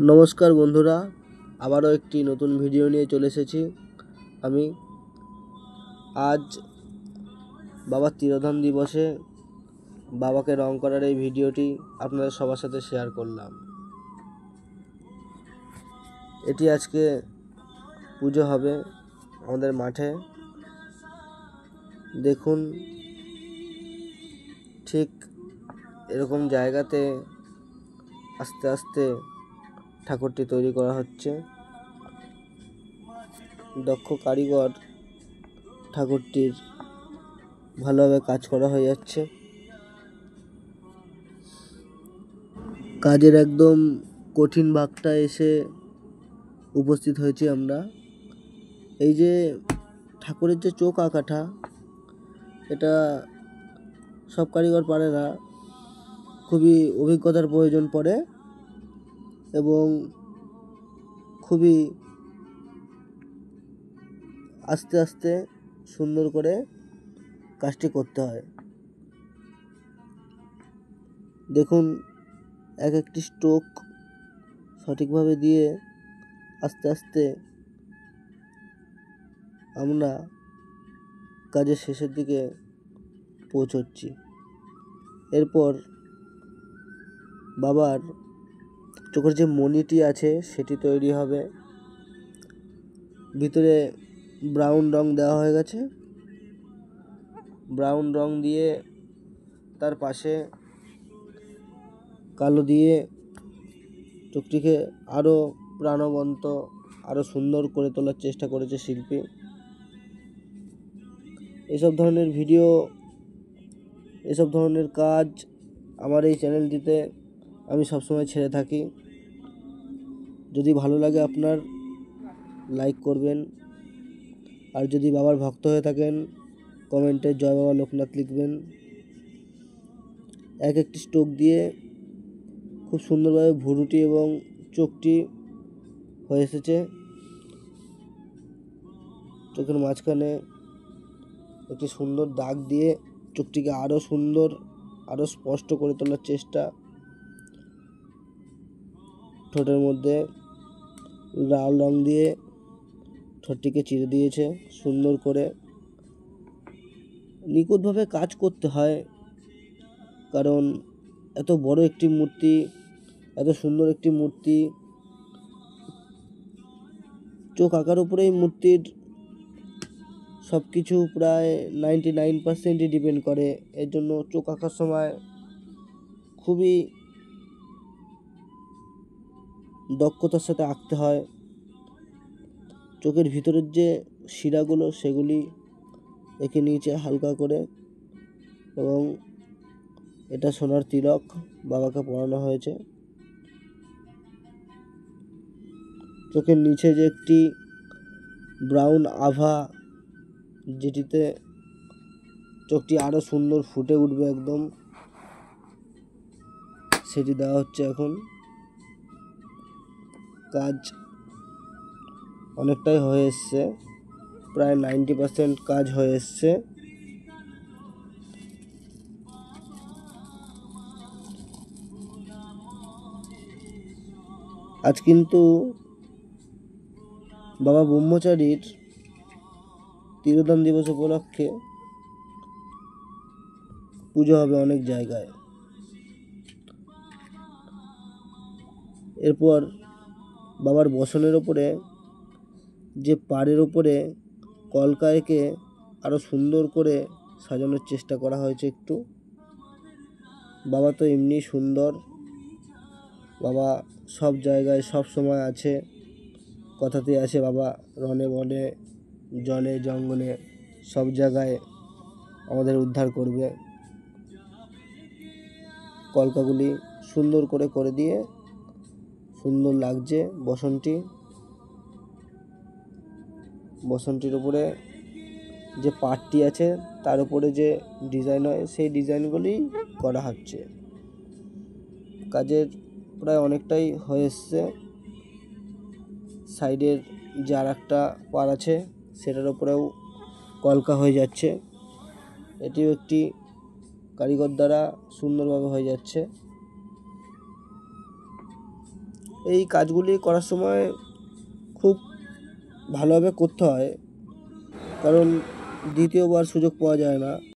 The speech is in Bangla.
নমস্কার বন্ধুরা, আবারও একটি নতুন ভিডিও নিয়ে চলে এসেছি। আমি আজ বাবার তিরোধান দিবসে বাবাকে রং করার এই ভিডিওটি আপনাদের সবার সাথে শেয়ার করলাম। এটি আজকে পুজো হবে আমাদের মাঠে। দেখুন, ঠিক এরকম জায়গাতে আস্তে আস্তে ঠাকুরটি তৈরি করা হচ্ছে। দক্ষ কারিগর ঠাকুরটির ভালোভাবে কাজ করা হয়ে যাচ্ছে। কাজের একদম কঠিন ভাগটা এসে উপস্থিত হয়েছি আমরা। এই যে ঠাকুরের যে চোখ আঁকাটা, এটা সব কারিগর পারে না, খুবই অভিজ্ঞতার প্রয়োজন পড়ে এবং খুবই আস্তে আস্তে সুন্দর করে কাজটি করতে হয়। দেখুন, এক একটি স্ট্রোক সঠিকভাবে দিয়ে আস্তে আস্তে আমরা কাজের শেষের দিকে পৌঁছচ্ছি। এরপর বাবার চোখের যে মণিটি আছে সেটি তৈরি হবে। ভিতরে ব্রাউন রং দেওয়া হয়ে গেছে। ব্রাউন রং দিয়ে তার পাশে কালো দিয়ে চোখটিকে আরও প্রাণবন্ত, আরও সুন্দর করে তোলার চেষ্টা করেছে শিল্পী। এসব ধরনের ভিডিও, এসব ধরনের কাজ আমার এই চ্যানেলটিতে আমি সবসময় ছেড়ে থাকি। যদি ভালো লাগে আপনার, লাইক করবেন, আর যদি বাবার ভক্ত হয়ে থাকেন কমেন্টে জয় বাবা লোকনাথ লিখবেন। এক একটি স্ট্রোক দিয়ে খুব সুন্দরভাবে ভুরুটি এবং চোখটি হয়ে এসেছে। চোখের মাঝখানে একটি সুন্দর দাগ দিয়ে চোখটিকে আরও সুন্দর, আরও স্পষ্ট করে তোলার চেষ্টা। ঠোঁটের মধ্যে লাল রং দিয়ে ঠোঁটটিকে চিরে দিয়েছে সুন্দর করে। নিখুঁতভাবে কাজ করতে হয়, কারণ এত বড় একটি মূর্তি, এত সুন্দর একটি মূর্তি, চোখ আঁকার উপরেই মূর্তির সব কিছু প্রায় 99%ই ডিপেন্ড করে। এর জন্য চোখ আঁকার সময় খুবই দক্ষতার সাথে আঁকতে হয়। চোখের ভিতরের যে শিরাগুলো সেগুলি এঁকে নিয়েছে হালকা করে, এবং এটা সোনার তিলক বাবাকে পরানো হয়েছে। চোখের নিচে যে একটি ব্রাউন আভা, যেটিতে চোখটি আরও সুন্দর ফুটে উঠবে একদম, সেটি দেওয়া হচ্ছে এখন। কাজ অনেকটাই হয়ে এসছে, প্রায় 90% কাজ হয়ে এসছে। আজ কিন্তু বাবা ব্রহ্মচারীর তিরোধান দিবস উপলক্ষে পুজো হবে অনেক জায়গায়। এরপর বাবার বসনের ওপরে যে পাড়ের ওপরে কলকা এঁকে আরও সুন্দর করে সাজানোর চেষ্টা করা হয়েছে একটু। বাবা তো এমনি সুন্দর, বাবা সব জায়গায় সব সময় আছে, কথাতে আছে বাবা রণে বনে জনে জঙ্গলে সব জায়গায় আমাদের উদ্ধার করবে। কলকাগুলি সুন্দর করে করে দিয়ে সুন্দর লাগছে বসনটির উপরে যে পাটটি আছে তার উপরে যে ডিজাইন হয় সেই ডিজাইনগুলি করা হচ্ছে। কাজের প্রায় অনেকটাই হয়ে এসছে। সাইডের যে আর একটা পার আছে সেটার উপরেও কলকা হয়ে যাচ্ছে। এটিও একটি কারিগর দ্বারা সুন্দরভাবে হয়ে যাচ্ছে। এই কাজগুলি করার সময় খুব ভালোভাবে করতে হয়, কারণ দ্বিতীয়বার সুযোগ পাওয়া যায় না।